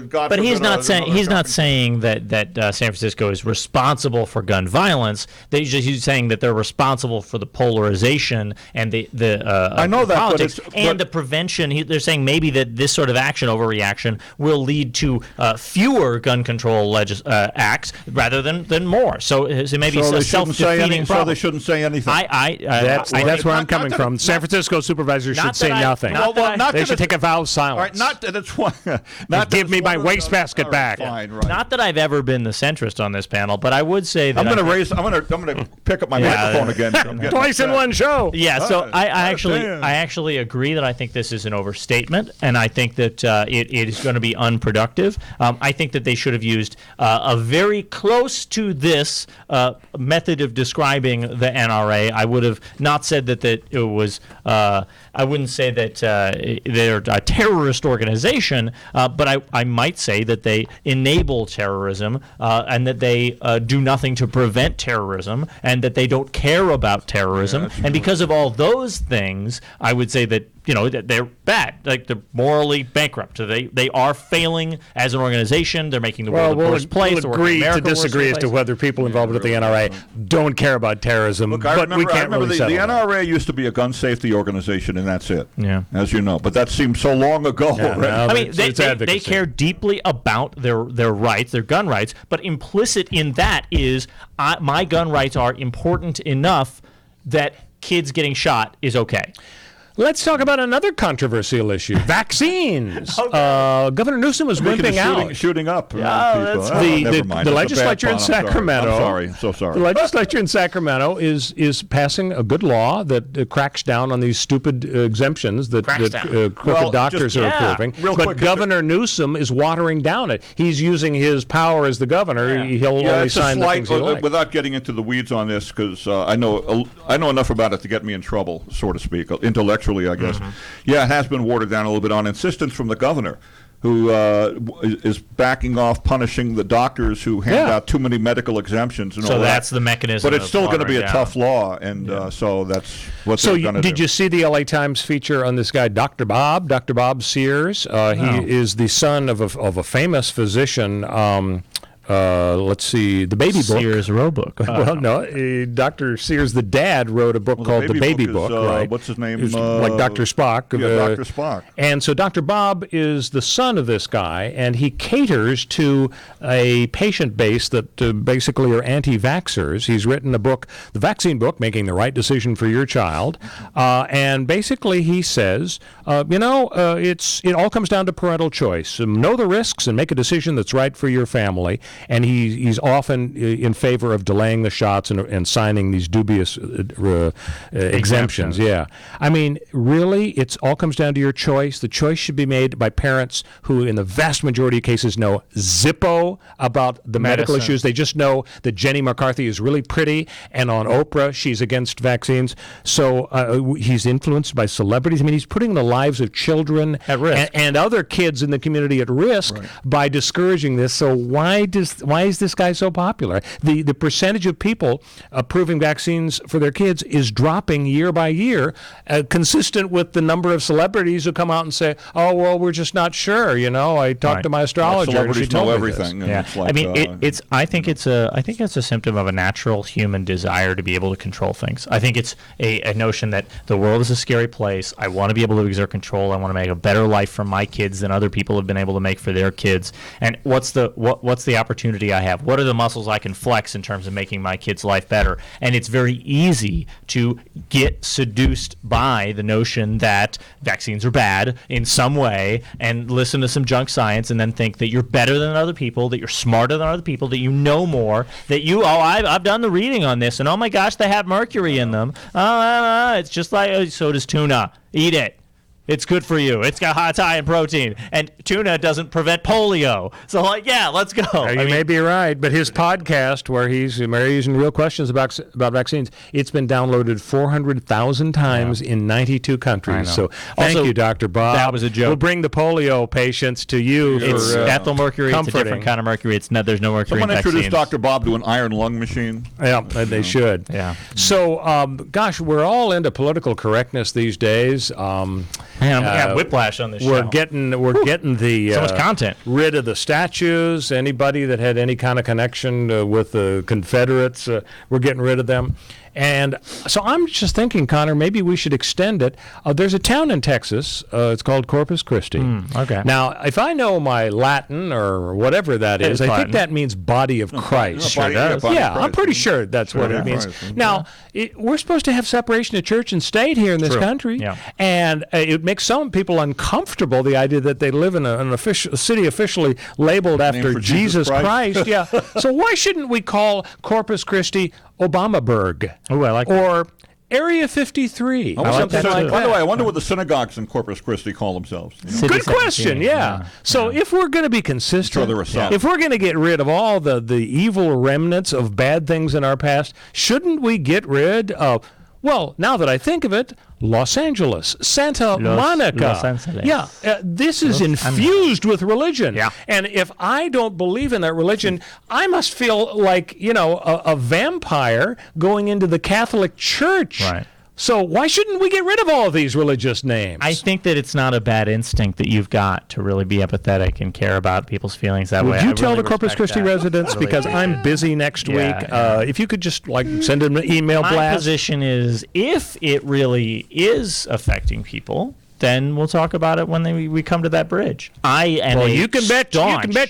God but forbid, he's not saying that San Francisco is responsible for gun violence. He's saying that they're responsible for the polarization and the I know that, politics and the prevention. They're saying maybe that this sort of action, overreaction, will lead to fewer gun control acts rather than more. So maybe a self-defeating problem. So they shouldn't say anything. That's where I'm coming from. San Francisco supervisors should say nothing. They should take a vow of silence. All right, not that it's one. Give me my wastebasket back. Fine, right. Not that I've ever been the centrist on this panel, but I would say that I'm going to pick up my microphone again. Twice in one show. Yeah. So I actually agree that I think this is an overstatement, and I think that it is going to be unproductive. I think that they should have used a very close to this method of describing the NRA. I would have not said that it was. I wouldn't say that they're a terrorist organization, but I might say that they enable terrorism and that they do nothing to prevent terrorism and that they don't care about terrorism. And because of all those things, I would say that that they're bad, like they're morally bankrupt. They are failing as an organization. They're making the world a worse place. We'll agree to disagree as to whether people involved with the NRA don't care about terrorism. Look, but we can't really the NRA used to be a gun safety organization, and that's it. Yeah, as you know. But that seems so long ago. Yeah, right? I mean, they care deeply about their rights, their gun rights. But implicit in that is my gun rights are important enough that kids getting shot is okay. Let's talk about another controversial issue: vaccines. Governor Newsom is wimping out, shooting up. The legislature in Sacramento. I'm so sorry. The legislature in Sacramento is passing a good law that cracks down on these stupid exemptions that crooked doctors are approving. But Governor Newsom is watering down it. He's using his power as the governor. He'll only sign the things he likes. Without getting into the weeds on this, because I know enough about it to get me in trouble, so to speak, intellectually. I guess. Mm-hmm. Yeah, it has been watered down a little bit on insistence from the governor, who is backing off punishing the doctors who hand out too many medical exemptions. And so all that's that. The mechanism. But it's still going to be a tough law, and so that's what they're going to do. Did you see the LA Times feature on this guy, Dr. Bob Sears? He is the son of a famous physician. Let's see, the Baby Book. Sears wrote book. Well, no, Dr. Sears, the dad, wrote a book called The Baby Book. Right? What's his name? Like Dr. Spock. Yeah, Dr. Spock. And so Dr. Bob is the son of this guy, and he caters to a patient base that basically are anti-vaxxers. He's written a book, The Vaccine Book, Making the Right Decision for Your Child. And basically he says, it all comes down to parental choice. Know the risks and make a decision that's right for your family. And he's often in favor of delaying the shots and signing these dubious exemptions. Yeah. I mean, really, it all comes down to your choice. The choice should be made by parents who, in the vast majority of cases, know zippo about the medical issues. They just know that Jenny McCarthy is really pretty, and on Oprah, she's against vaccines. So he's influenced by celebrities. I mean, he's putting the lives of children at risk and other kids in the community at risk by discouraging this. So why is this guy so popular? The percentage of people approving vaccines for their kids is dropping year by year, consistent with the number of celebrities who come out and say, "Oh, well, we're just not sure." I talked to my astrologer. Celebrities and she told know me everything. This. Yeah. It's like, I think it's a symptom of a natural human desire to be able to control things. I think it's a notion that the world is a scary place. I want to be able to exert control. I want to make a better life for my kids than other people have been able to make for their kids. And what's the opportunity opportunity I have? What are the muscles I can flex in terms of making my kid's life better? And it's very easy to get seduced by the notion that vaccines are bad in some way and listen to some junk science and then think that you're better than other people, that you're smarter than other people, that you know more, that I've done the reading on this, and oh my gosh, they have mercury in them. It's just like, so does tuna. Eat it. It's good for you. It's high in protein. And tuna doesn't prevent polio. So, let's go. You may be right, but his podcast where he's using real questions about vaccines, it's been downloaded 400,000 times in 92 countries. So thank you, Dr. Bob. That was a joke. We'll bring the polio patients to you it's for ethyl mercury. comforting. It's a different kind of mercury. There's no mercury Someone in vaccines. introduced Dr. Bob to an iron lung machine. Yeah, they should. Yeah. So, we're all into political correctness these days. Man, whiplash on this show. We're getting the so much content. Rid of the statues. Anybody that had any kind of connection with the Confederates, we're getting rid of them. And so I'm just thinking, Connor, maybe we should extend it. There's a town in Texas. It's called Corpus Christi. Okay. Now, if I know my Latin or whatever that is, I think that means body of Christ. I'm pretty sure that's what it means. Now, we're supposed to have separation of church and state here in this country. Yeah. And it makes some people uncomfortable, the idea that they live in a city officially labeled after Jesus Christ. Yeah. So why shouldn't we call Corpus Christi Obamaburg? Oh, I like or Area 53. By the way, I wonder what the synagogues in Corpus Christi call themselves. Good question, yeah. So if we're going to be consistent, if we're going to get rid of all the evil remnants of bad things in our past, shouldn't we get rid of, well, now that I think of it, Los Angeles, Santa Monica. Los Angeles. Yeah, this is infused with religion. Yeah. And if I don't believe in that religion, I must feel like, a vampire going into the Catholic Church. Right. So why shouldn't we get rid of all of these religious names? I think that it's not a bad instinct that you've got to really be empathetic and care about people's feelings that way. Would you tell the Corpus Christi residents, because I'm busy next week, if you could just send an email blast? My position is, if it really is affecting people, then we'll talk about it when we come to that bridge. You can bet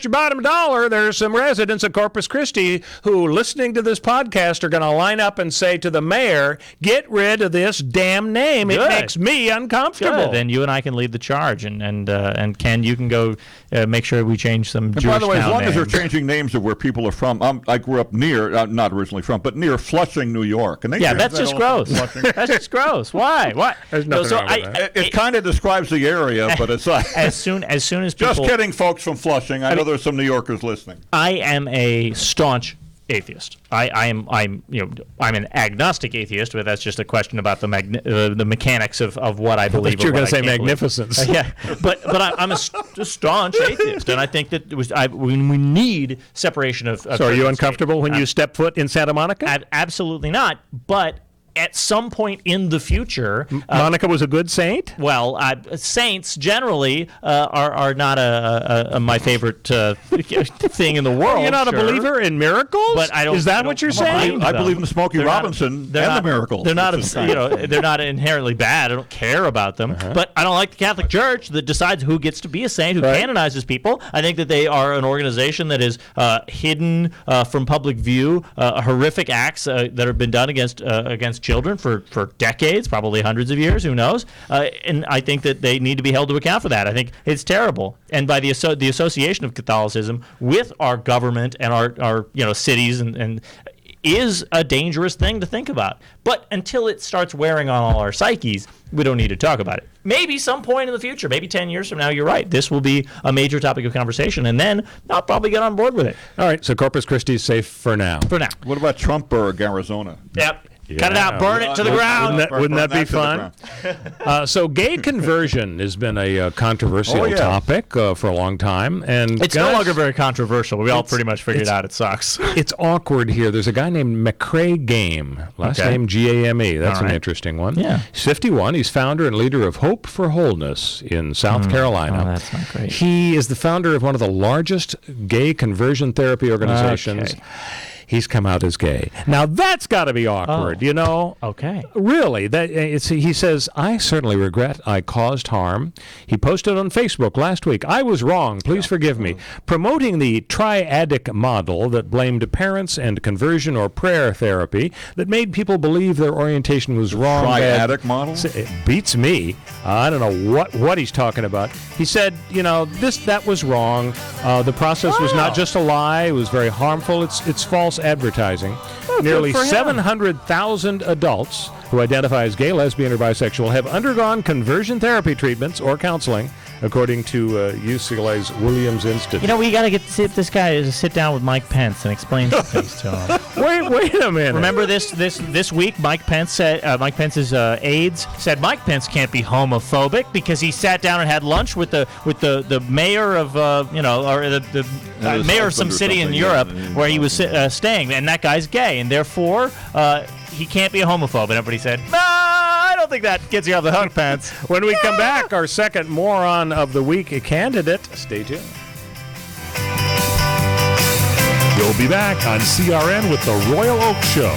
your bottom dollar there's some residents of Corpus Christi who, listening to this podcast, are going to line up and say to the mayor, get rid of this damn name. It makes me uncomfortable. Good. Then you and I can lead the charge, and Ken, you can go make sure we change some Jewish by the way, as long names. as they're changing names of where people are from, I grew up near, not originally from, but near Flushing, New York. And that's just gross. That's just gross. Why? There's nothing wrong with that. It kind of describes the area, but it's like as soon as people, just kidding, folks from Flushing. I know there's some New Yorkers listening. I am a staunch atheist. I'm an agnostic atheist, but that's just a question about the mechanics of what I believe. You're going to say magnificence. but I'm a staunch atheist, and I think that we need separation of. So are you uncomfortable when you step foot in Santa Monica? Absolutely not. But at some point in the future, Monica was a good saint. Well, saints generally are not my favorite thing in the world. You're not a believer in miracles, but I don't. Is that what you're saying? I believe in Smokey Robinson and the miracles. They're not, they're not inherently bad. I don't care about them, but I don't like the Catholic Church that decides who gets to be a saint, who canonizes people. I think that they are an organization that is hidden from public view, horrific acts that have been done against children for decades, probably hundreds of years, who knows? And I think that they need to be held to account for that. I think it's terrible. And by the association of Catholicism with our government and our cities and is a dangerous thing to think about. But until it starts wearing on all our psyches, we don't need to talk about it. Maybe some point in the future, maybe 10 years from now, you're right. This will be a major topic of conversation, and then I'll probably get on board with it. All right, so Corpus Christi is safe for now. For now. What about Trumpburg, Arizona? Yep. Cut it out, burn it to the ground. Wouldn't that be fun? So gay conversion has been a controversial topic for a long time. And it's no longer very controversial. We all pretty much figured out it sucks. It's awkward here. There's a guy named McCrae Game, last name G-A-M-E. That's an interesting one. Yeah. He's 51. He's founder and leader of Hope for Wholeness in South Carolina. Oh, that's not great. He is the founder of one of the largest gay conversion therapy organizations. Okay. he's come out as gay. Now that's got to be awkward, you know? Okay. Really, he says, I certainly regret I caused harm. He posted on Facebook last week, I was wrong, please forgive me, promoting the triadic model that blamed parents and conversion or prayer therapy that made people believe their orientation was wrong. Triadic model? It beats me. I don't know what he's talking about. He said, you know, that was wrong. The process was not just a lie. It was very harmful. It's false advertising. Nearly 700,000 adults who identify as gay, lesbian, or bisexual have undergone conversion therapy treatments or counseling, according to UCLA's Williams Institute. You know, we got to get this guy to sit down with Mike Pence and explain some things to him. Wait a minute. Remember this week, Mike Pence said Mike Pence's aides said Mike Pence can't be homophobic because he sat down and had lunch with the mayor of or the mayor of some city in Europe where he was staying, and that guy's gay, and therefore he can't be a homophobe. And everybody said, no, I don't think that gets you off the hook, Pence. When we come back, our second moron of the week candidate. Stay tuned. We'll be back on CRN with the Royal Oak Show.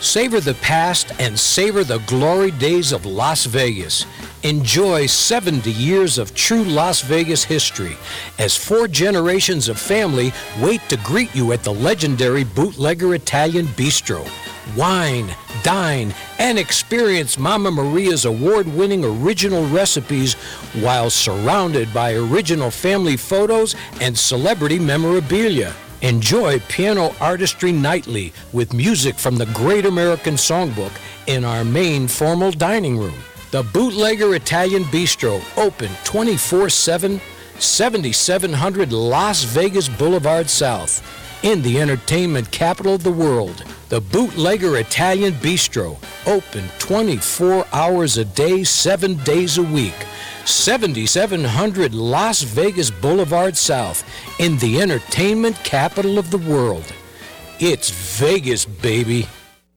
Savor the past and savor the glory days of Las Vegas. Enjoy 70 years of true Las Vegas history as 4 generations of family wait to greet you at the legendary Bootlegger Italian Bistro. Wine, dine, and experience Mama Maria's award-winning original recipes while surrounded by original family photos and celebrity memorabilia. Enjoy piano artistry nightly with music from the Great American Songbook in our main formal dining room. The Bootlegger Italian Bistro, open 24/7, 7700 Las Vegas Boulevard South, in the entertainment capital of the world. The Bootlegger Italian Bistro, open 24 hours a day, 7 days a week. 7700 Las Vegas Boulevard South, in the entertainment capital of the world. It's Vegas, baby.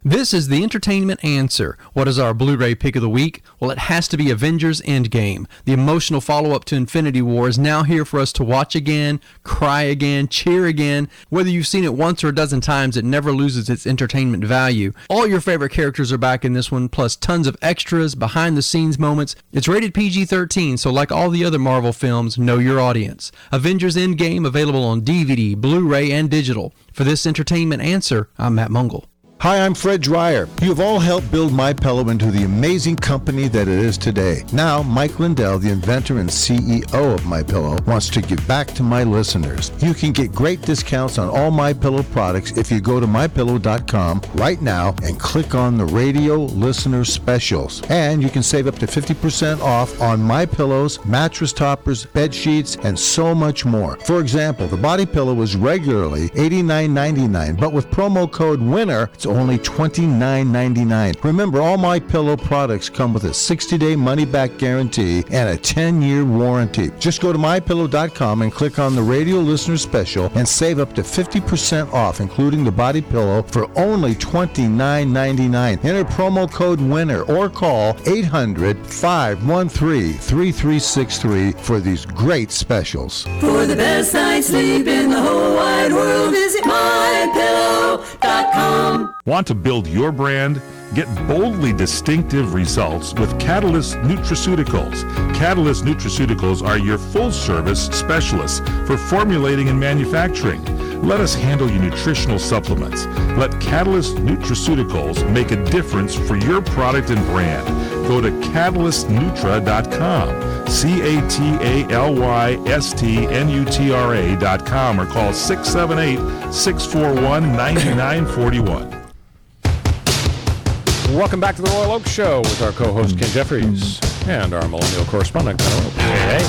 This is the entertainment answer. What is our Blu-ray pick of the week? Well, it has to be Avengers Endgame. The emotional follow-up to Infinity War is now here for us to watch again, cry again, cheer again. Whether you've seen it once or a dozen times, it never loses its entertainment value. All your favorite characters are back in this one, plus tons of extras, behind-the-scenes moments. It's rated PG-13, so like all the other Marvel films, know your audience. Avengers Endgame, available on DVD, Blu-ray, and digital. For this entertainment answer, I'm Matt Mungle. Hi, I'm Fred Dreyer. You've all helped build MyPillow into the amazing company that it is today. Now, Mike Lindell, the inventor and CEO of MyPillow, wants to give back to my listeners. You can get great discounts on all MyPillow products if you go to MyPillow.com right now and click on the radio listener specials. And you can save up to 50% off on MyPillows, mattress toppers, bed sheets, and so much more. For example, the body pillow is regularly $89.99, but with promo code WINNER, it's only $29.99. Remember, all MyPillow products come with a 60-day money-back guarantee and a 10-year warranty. Just go to MyPillow.com and click on the radio listener special and save up to 50% off, including the body pillow, for only $29.99. Enter promo code WINNER or call 800-513-3363 for these great specials. For the best night's sleep in the whole wide world, visit MyPillow.com. Want to build your brand? Get boldly distinctive results with Catalyst Nutraceuticals. Catalyst Nutraceuticals are your full-service specialists for formulating and manufacturing. Let us handle your nutritional supplements. Let Catalyst Nutraceuticals make a difference for your product and brand. Go to catalystnutra.com, CATALYSTNUTRA.com, or call 678-641-9941. Welcome back to the Royal Oak Show with our co-host Ken Jeffries and our millennial correspondent Gunnar Oak. Hey.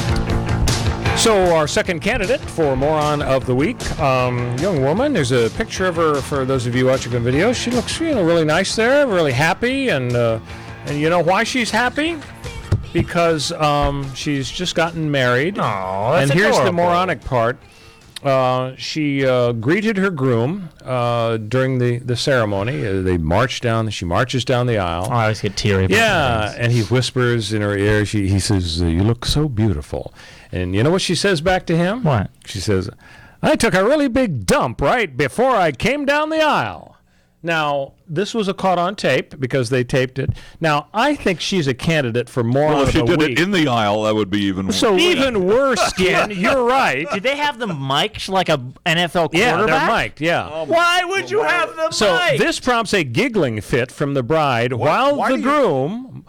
So our second candidate for Moron of the Week, young woman. There's a picture of her for those of you watching the video. She looks, really nice there, really happy, and you know why she's happy? Because she's just gotten married. Oh, that's and here's adorable. the moronic part. She greeted her groom during the ceremony. She marches down the aisle. Oh, I always get teary. Yeah, and he whispers in her ear. He says, "You look so beautiful." And you know what she says back to him? What? She says, I took a really big dump right before I came down the aisle. Now, this was a caught on tape because they taped it. Now, I think she's a candidate for moron of the week. Well, if she did it in the aisle, that would be even worse. So even worse, Ken. You're right. Did they have them mic'd like a NFL quarterback? Yeah, they're mic'd, yeah. Oh, why would you have them So mic'd? this prompts a giggling fit from the bride while the groom,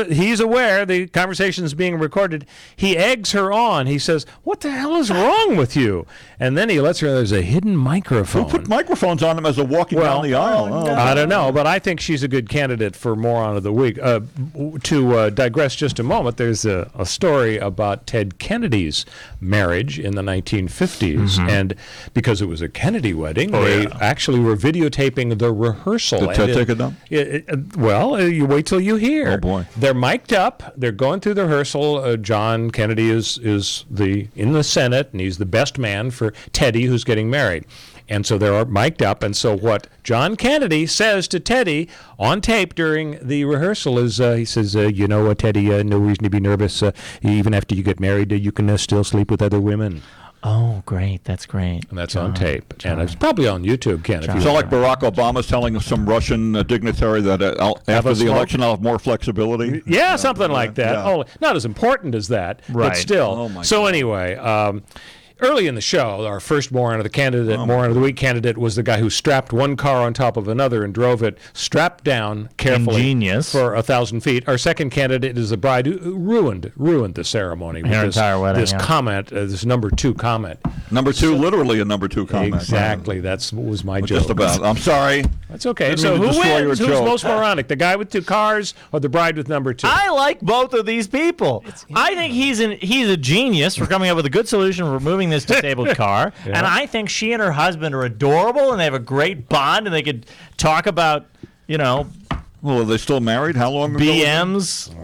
he's aware the conversation is being recorded, he eggs her on. He says, "What the hell is wrong with you?" And then he lets her know there's a hidden microphone. Who put microphones on them as they're walking down the aisle? No. I don't know, but I think she's a good candidate for moron of the week. To digress just a moment, there's a story about Ted Kennedy's marriage in the 1950s, and because it was a Kennedy wedding, they actually were videotaping the rehearsal. Did Ted take it down? Well, you wait till you hear. Oh boy! They're mic'd up. They're going through the rehearsal. John Kennedy is in the Senate, and he's the best man for Teddy, who's getting married. And so they're mic'd up. And so what John Kennedy says to Teddy on tape during the rehearsal is, he says, Teddy, no reason to be nervous. Even after you get married, you can still sleep with other women. Oh, great. That's great. And that's on tape. And it's probably on YouTube, Ken. So like Barack Obama's telling some Russian dignitary that after the election I'll have more flexibility? Yeah, something like that. Yeah. Oh, not as important as that, but still. Oh, my so God. Anyway, early in the show, our first moron of the week candidate was the guy who strapped one car on top of another and drove it strapped down carefully for 1,000 feet. Our second candidate is the bride who ruined the ceremony with Her entire wedding, this comment, this number 2 comment. Number 2, literally a number 2 comment. Exactly. That was my joke. Just about. I'm sorry. That's okay. Didn't So mean to who destroy your wins? Who's joke. most moronic? The guy with 2 cars or the bride with number 2? I like both of these people. I think he's a genius for coming up with a good solution for removing this disabled car. And I think she and her husband are adorable and they have a great bond and they could talk about, Well, are they still married? How long ago? BMs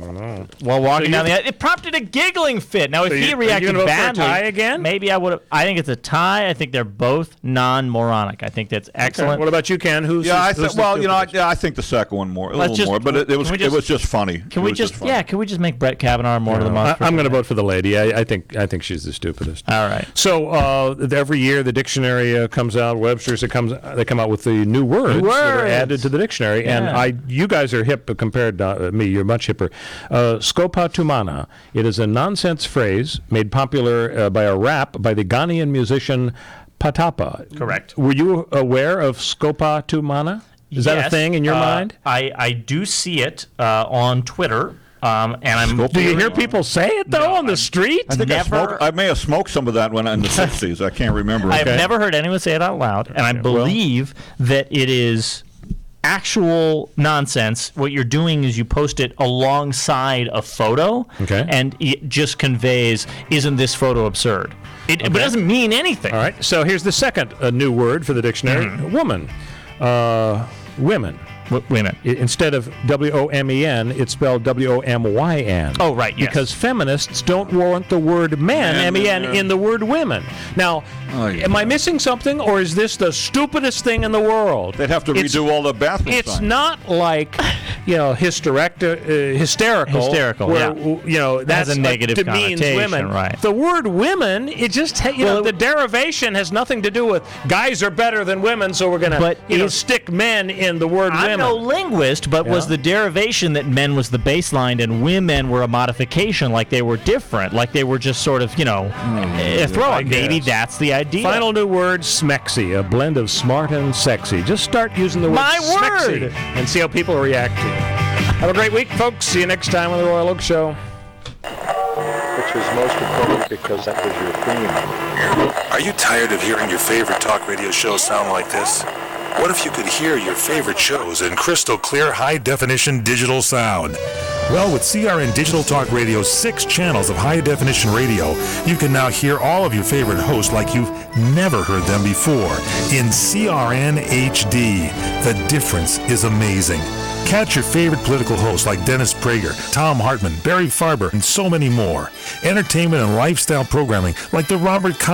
while walking down the aisle. It prompted a giggling fit. Now, if he reacted badly, tie again? maybe I would have. I think it's a tie. I think they're both non-moronic. I think that's excellent. Okay. What about you, Ken? I think the second one more, more, but it was just funny. Can we just make Brett Kavanaugh more of the month? I'm going to vote for the lady. I think she's the stupidest. All right. So every year the dictionary comes out. Webster's they come out with the new words that are added to the dictionary, and you guys are hip compared to me. You're much hipper. Skopatumana. It is a nonsense phrase made popular by a rap by the Ghanaian musician Patapa. Correct. Were you aware of Skopatumana? Is that a thing in your mind? I do see it on Twitter. Do you hear people say it though on the street? I think I may have smoked some of that when in the 60s. I can't remember. I've never heard anyone say it out loud, and I believe that it is actual nonsense. What you're doing is you post it alongside a photo, and it just conveys, "Isn't this photo absurd?" But it doesn't mean anything. All right. So here's the second new word for the dictionary: woman, women. Women. Instead of WOMEN, it's spelled WOMYN. Oh, right, yes. Because feminists don't want the word men, MEN, in the word women. Now, am I missing something, or is this the stupidest thing in the world? They'd have to redo all the bathroom It's signs. not like, hysterical. Hysterical, Where, that's a negative demeans connotation, women. right. The word women, it just, the derivation has nothing to do with guys are better than women, so we're going to, stick men in the word women. I'm no linguist, but was the derivation that men was the baseline and women were a modification, like they were different, like they were just sort of, a throw-up? Maybe that's the idea. Final new word, smexy, a blend of smart and sexy. Just start using the word smexy and see how people react to it. Have a great week, folks. See you next time on the Royal Oak Show. Which was most important because that was your theme. Are you tired of hearing your favorite talk radio show sound like this? What if you could hear your favorite shows in crystal clear, high-definition digital sound? Well, with CRN Digital Talk Radio's 6 channels of high-definition radio, you can now hear all of your favorite hosts like you've never heard them before in CRN HD. The difference is amazing. Catch your favorite political hosts like Dennis Prager, Tom Hartman, Barry Farber, and so many more. Entertainment and lifestyle programming like the Robert Conner